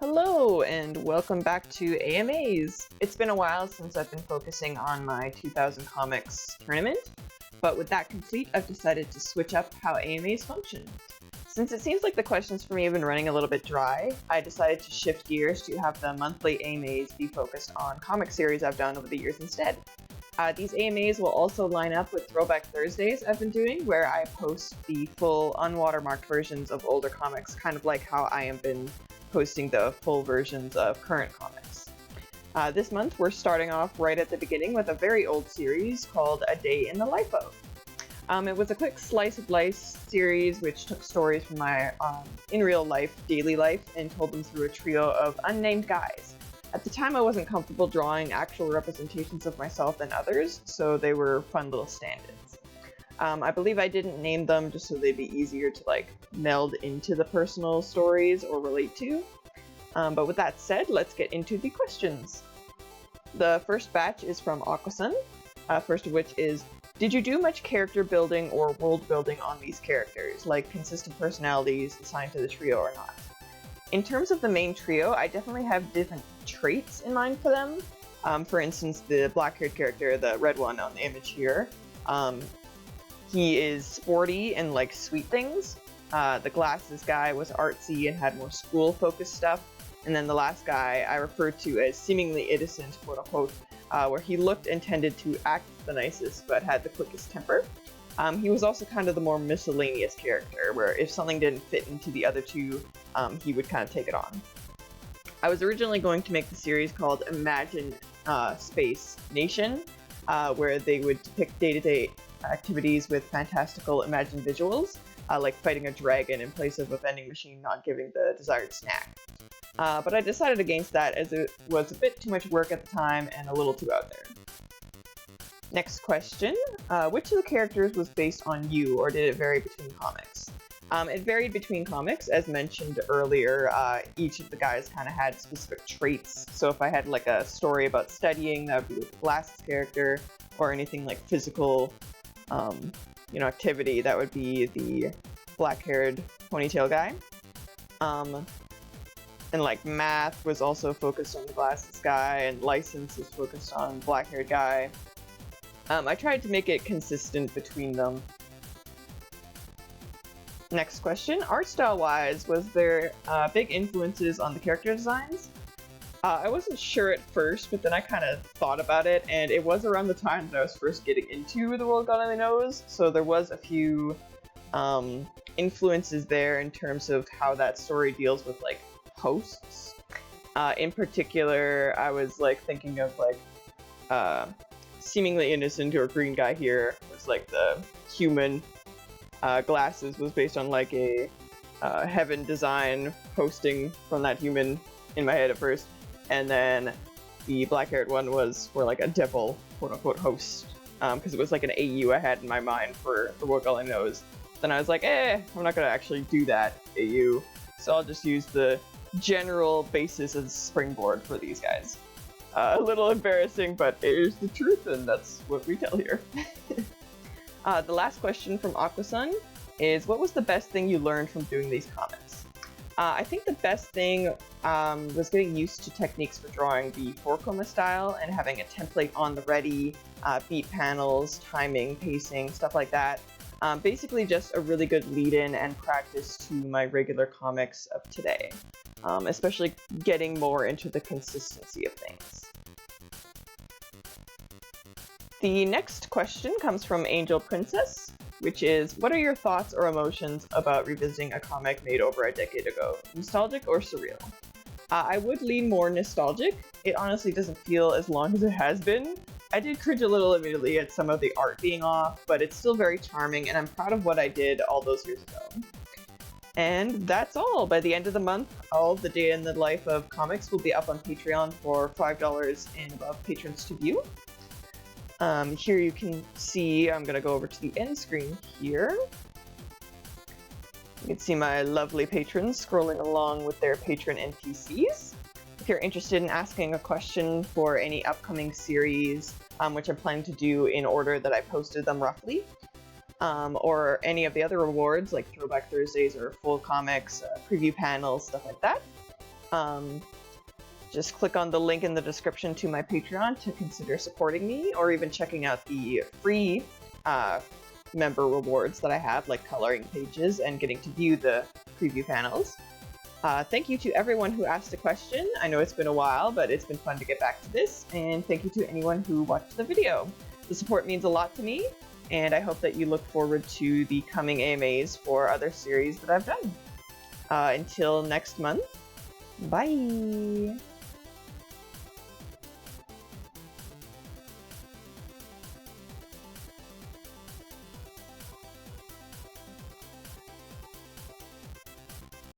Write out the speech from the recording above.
Hello and welcome back to AMAs. It's been a while since I've been focusing on my 2000 comics tournament, but with that complete, I've decided to switch up how AMAs function. Since it seems like the questions for me have been running a little bit dry, I decided to shift gears to have the monthly AMAs be focused on comic series I've done over the years instead. These AMAs will also line up with Throwback Thursdays I've been doing, where I post the full unwatermarked versions of older comics, kind of like how I have been posting the full versions of current comics. This month we're starting off right at the beginning with a very old series called A Day in the Life of. It was a quick slice of life series which took stories from my in real life, daily life, and told them through a trio of unnamed guys. At the time I wasn't comfortable drawing actual representations of myself and others, so they were fun little stand-ins. I believe I didn't name them just so they'd be easier to meld into the personal stories or relate to. But with that said, let's get into the questions. The first batch is from Aquasun, first of which is, did you do much character building or world building on these characters, like consistent personalities assigned to the trio or not? In terms of the main trio, I definitely have different traits in mind for them. For instance, the black-haired character, the red one on the image here, he is sporty and likes sweet things. The glasses guy was artsy and had more school-focused stuff. And then the last guy I referred to as seemingly innocent, quote-unquote, where he looked and tended to act the nicest but had the quickest temper. He was also kind of the more miscellaneous character, where if something didn't fit into the other two, he would kind of take it on. I was originally going to make the series called Imagine Space Nation, where they would depict day-to-day activities with fantastical imagined visuals, like fighting a dragon in place of a vending machine not giving the desired snack. But I decided against that as it was a bit too much work at the time and a little too out there. Next question, which of the characters was based on you, or did it vary between comics? It varied between comics. As mentioned earlier, each of the guys kind of had specific traits. So if I had a story about studying, that would be with the glasses character, or anything like physical activity, that would be the black-haired ponytail guy. And math was also focused on the glasses guy, and license was focused on the black-haired guy. I tried to make it consistent between them. Next question, art style-wise, was there big influences on the character designs? I wasn't sure at first, but then I kind of thought about it, and it was around the time that I was first getting into The World God Only Knows, so there was a few influences there in terms of how that story deals with hosts. In particular, I was thinking of seemingly innocent or green guy here was the human. Glasses was based on a heaven design posting from that human in my head at first, and then the black-haired one was for a devil quote-unquote host, because it was an AU I had in my mind for The World God Only Knows. Then I was I'm not gonna actually do that AU, so I'll just use the general basis as springboard for these guys. A little embarrassing, but it is the truth, and that's what we tell here. The last question from Aquasun is, what was the best thing you learned from doing these comics? I think the best thing was getting used to techniques for drawing the 4-coma style and having a template on the ready, beat panels, timing, pacing, stuff like that. Basically just a really good lead-in and practice to my regular comics of today, especially getting more into the consistency of things. The next question comes from Angel Princess, which is, what are your thoughts or emotions about revisiting a comic made over a decade ago? Nostalgic or surreal? I would lean more nostalgic. It honestly doesn't feel as long as it has been. I did cringe a little immediately at some of the art being off, but it's still very charming, and I'm proud of what I did all those years ago. And that's all. By the end of the month, all the Day in the Life of comics will be up on Patreon for $5 and above patrons to view. Here you can see, I'm going to go over to the end screen here. You can see my lovely patrons scrolling along with their patron NPCs. If you're interested in asking a question for any upcoming series, which I'm planning to do in order that I posted them roughly, or any of the other rewards like Throwback Thursdays or full comics, preview panels, stuff like that, Just click on the link in the description to my Patreon to consider supporting me, or even checking out the free member rewards that I have, like coloring pages and getting to view the preview panels. Thank you to everyone who asked a question. I know it's been a while, but it's been fun to get back to this, and thank you to anyone who watched the video. The support means a lot to me, and I hope that you look forward to the coming AMAs for other series that I've done. Until next month, bye!